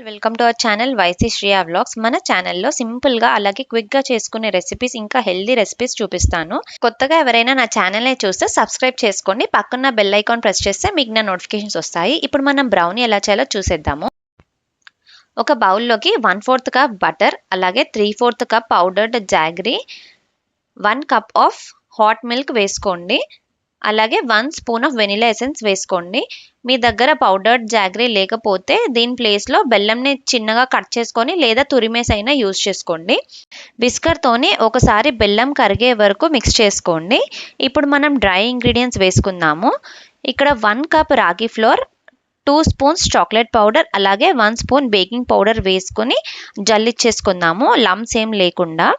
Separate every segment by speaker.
Speaker 1: Welcome to our channel YC Shriya vlogs. మన ఛానల్లో simple గా అలాగే క్విక్ గా చేసుకునే రెసిపీస్ ఇంకా హెల్దీ రెసిపీస్ చూపిస్తాను. కొత్తగా ఎవరైనా నా ఛానల్ ని చూస్తే సబ్స్క్రైబ్ చేసుకోండి, పక్కన బెల్ ఐకాన్ ప్రెస్ చేస్తే మీకు నా నోటిఫికేషన్స్ వస్తాయి. ఇప్పుడు మనం బ్రౌనీ ఎలా చేయాలో చూసేద్దాము. ఒక బౌల్లోకి 1/4 కప్ బటర్, అలాగే 3/4 cup powdered jaggery, 1 cup of hot milk వేసుకోండి. అలాగే 1 స్పూన్ ఆఫ్ వెనిలా ఎసెన్స్ వేసుకోండి. మీ దగ్గర పౌడర్డ్ జాగరీ లేకపోతే దీని ప్లేస్లో బెల్లంని చిన్నగా కట్ చేసుకొని లేదా తురిమేసి అయినా యూజ్ చేసుకోండి. విస్కర్తోని ఒకసారి బెల్లం కరిగే వరకు మిక్స్ చేసుకోండి. ఇప్పుడు మనం డ్రై ఇంగ్రీడియంట్స్ వేసుకుందాము. ఇక్కడ 1 కప్ రాగి ఫ్లోర్, 2 స్పూన్స్ చాక్లెట్ పౌడర్, అలాగే 1 స్పూన్ బేకింగ్ పౌడర్ వేసుకొని జల్లిచ్చేసుకుందాము, లమ్స్ ఏం లేకుండా.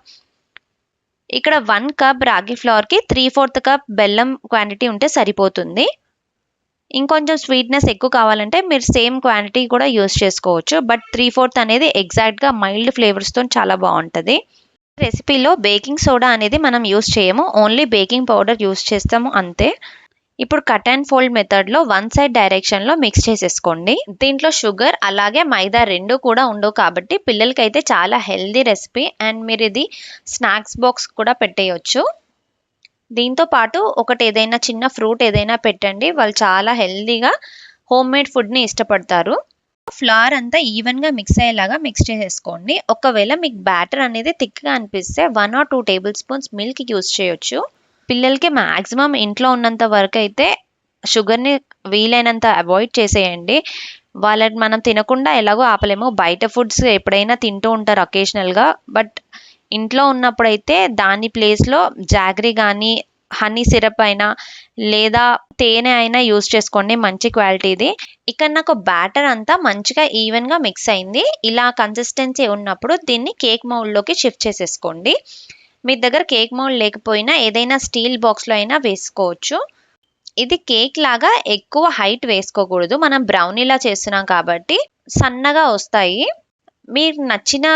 Speaker 1: ఇక్కడ 1 కప్ రాగి ఫ్లోర్కి 3/4 కప్ బెల్లం క్వాంటిటీ ఉంటే సరిపోతుంది. ఇంకొంచెం స్వీట్నెస్ ఎక్కువ కావాలంటే మీరు సేమ్ క్వాంటిటీ కూడా యూస్ చేసుకోవచ్చు, బట్ 3/4 అనేది ఎగ్జాక్ట్గా మైల్డ్ ఫ్లేవర్స్తో చాలా బాగుంటుంది. రెసిపీలో బేకింగ్ సోడా అనేది మనం యూస్ చేయము, ఓన్లీ బేకింగ్ పౌడర్ యూస్ చేస్తాము అంతే. ఇప్పుడు కట్ అండ్ ఫోల్డ్ మెథడ్లో 1 సైడ్ డైరెక్షన్లో మిక్స్ చేసేసుకోండి. దీంట్లో షుగర్ అలాగే మైదా రెండు కూడా ఉండవు కాబట్టి పిల్లలకైతే చాలా హెల్దీ రెసిపీ, అండ్ మీరు ఇది స్నాక్స్ బాక్స్ కూడా పెట్టేయచ్చు. దీంతో పాటు ఒకటి ఏదైనా చిన్న ఫ్రూట్ ఏదైనా పెట్టండి, వాళ్ళు చాలా హెల్దీగా హోమ్ మేడ్ ఫుడ్ని ఇష్టపడతారు. ఫ్లవర్ అంతా ఈవెన్గా మిక్స్ అయ్యేలాగా మిక్స్ చేసేసుకోండి. ఒకవేళ మీకు బ్యాటర్ అనేది థిక్గా అనిపిస్తే 1 or 2 table spoons milk use చేయొచ్చు. పిల్లలకి మ్యాక్సిమం ఇంట్లో ఉన్నంత వరకు అయితే షుగర్ని వీలైనంత అవాయిడ్ చేసేయండి. వాళ్ళని మనం తినకుండా ఎలాగో ఆపలేము, బయట ఫుడ్స్ ఎప్పుడైనా తింటూ ఉంటారు అకేషనల్గా, బట్ ఇంట్లో ఉన్నప్పుడైతే దాని ప్లేస్లో జాగరీ కానీ హనీ సిరప్ అయినా లేదా తేనె అయినా యూస్ చేసుకోండి, మంచి క్వాలిటీది. ఇక్కడ నాకు బ్యాటర్ అంతా మంచిగా ఈవెన్గా మిక్స్ అయింది. ఇలా కన్సిస్టెన్సీ ఉన్నప్పుడు దీన్ని కేక్ మౌల్డ్లోకి షిఫ్ట్ చేసేసుకోండి. మీ దగ్గర కేక్ మౌల్డ్ లేకపోయినా ఏదైనా స్టీల్ బాక్స్లో అయినా వేసుకోవచ్చు. ఇది కేక్ లాగా ఎక్కువ హైట్ వేసుకోకూడదు, మనం బ్రౌనీలా చేస్తున్నాం కాబట్టి సన్నగా వస్తాయి. మీకు నచ్చిన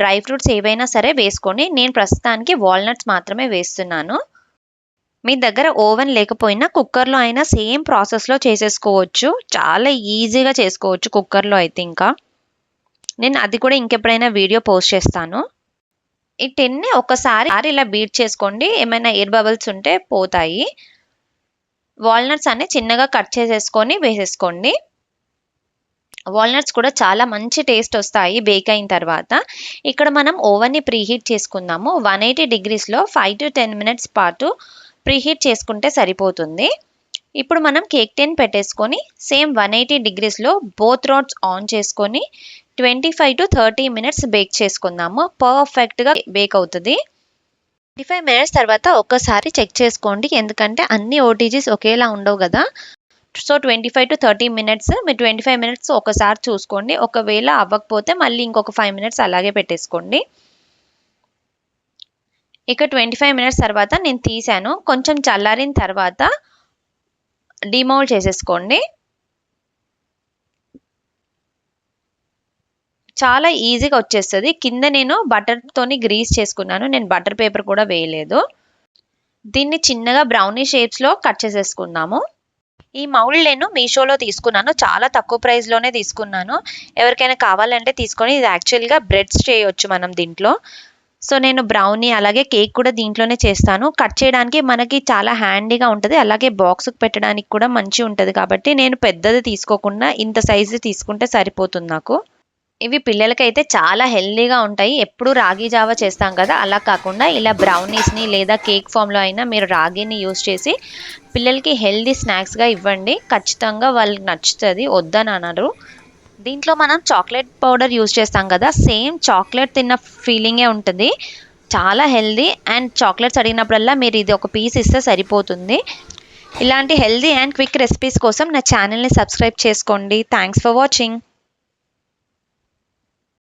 Speaker 1: డ్రై ఫ్రూట్స్ ఏవైనా సరే వేసుకోండి, నేను ప్రస్తుతానికి వాల్నట్స్ మాత్రమే వేస్తున్నాను. మీ దగ్గర ఓవెన్ లేకపోయినా కుక్కర్లో అయినా సేమ్ ప్రాసెస్లో చేసేసుకోవచ్చు, చాలా ఈజీగా చేసుకోవచ్చు కుక్కర్లో అయితే. ఇంకా నేను అది కూడా ఇంకెప్పుడైనా వీడియో పోస్ట్ చేస్తాను. ఈ టిన్ని ఒకసారి ఇలా బీట్ చేసుకోండి, ఏమైనా ఎయిర్ బబుల్స్ ఉంటే పోతాయి. వాల్నట్స్ అన్ని చిన్నగా కట్ చేసేసుకొని వేసేసుకోండి. వాల్నట్స్ కూడా చాలా మంచి టేస్ట్ వస్తాయి బేక్ అయిన తర్వాత. ఇక్కడ మనం ఓవెన్ని ప్రీహీట్ చేసుకుందాము. 180 degreesలో 5 to 10 minutes పాటు ప్రీహీట్ చేసుకుంటే సరిపోతుంది. ఇప్పుడు మనం కేక్ టిన్ పెట్టేసుకొని సేమ్ 180 degreesలో బోత్ రాడ్స్ ఆన్ చేసుకొని 25 to 30 minutes బేక్ చేసుకుందాము. పర్ఫెక్ట్గా బేక్ అవుతుంది. 25 minutes తర్వాత ఒక్కసారి చెక్ చేసుకోండి, ఎందుకంటే అన్ని ఓటీజీస్ ఒకేలా ఉండవు కదా. సో 25 to 30 minutes, మీరు 25 minutes ఒకసారి చూసుకోండి. ఒకవేళ అవ్వకపోతే మళ్ళీ ఇంకొక 5 minutes అలాగే పెట్టేసుకోండి. ఇక 25 minutes తర్వాత నేను తీసాను. కొంచెం చల్లారిన తర్వాత డిమౌల్డ్ చేసేసుకోండి. చాలా ఈజీగా వచ్చేస్తుంది. కింద నేను బటర్తోని గ్రీస్ చేసుకున్నాను, నేను బటర్ పేపర్ కూడా వేయలేదు. దీన్ని చిన్నగా బ్రౌనీ షేప్స్లో కట్ చేసేసుకుందాము. ఈ మౌల్డ్ నేను మీషోలో తీసుకున్నాను, చాలా తక్కువ ప్రైస్లోనే తీసుకున్నాను. ఎవరికైనా కావాలంటే తీసుకొని, ఇది యాక్చువల్గా బ్రెడ్స్ చేయొచ్చు మనం దీంట్లో. సో నేను బ్రౌనీ అలాగే కేక్ కూడా దీంట్లోనే చేస్తాను. కట్ చేయడానికి మనకి చాలా హ్యాండీగా ఉంటుంది, అలాగే బాక్స్కి పెట్టడానికి కూడా మంచి ఉంటుంది కాబట్టి నేను పెద్దది తీసుకోకుండా ఇంత సైజు తీసుకుంటే సరిపోతుంది నాకు. ఇవి పిల్లలకైతే చాలా హెల్దీగా ఉంటాయి. ఎప్పుడు రాగి జావా చేస్తాం కదా, అలా కాకుండా ఇలా బ్రౌనీస్ని లేదా కేక్ ఫామ్లో అయినా మీరు రాగిని యూస్ చేసి పిల్లలకి హెల్దీ స్నాక్స్గా ఇవ్వండి, ఖచ్చితంగా వాళ్ళకి నచ్చుతుంది, వద్దని అనరు. దీంట్లో మనం చాక్లెట్ పౌడర్ యూస్ చేస్తాం కదా, సేమ్ చాక్లెట్ తిన్న ఫీలింగే ఉంటుంది, చాలా హెల్దీ. అండ్ చాక్లెట్స్ అడిగినప్పుడల్లా మీరు ఇది ఒక పీస్ ఇస్తే సరిపోతుంది. ఇలాంటి హెల్దీ అండ్ క్విక్ రెసిపీస్ కోసం నా ఛానల్ని సబ్స్క్రైబ్ చేసుకోండి. Thanks for watching.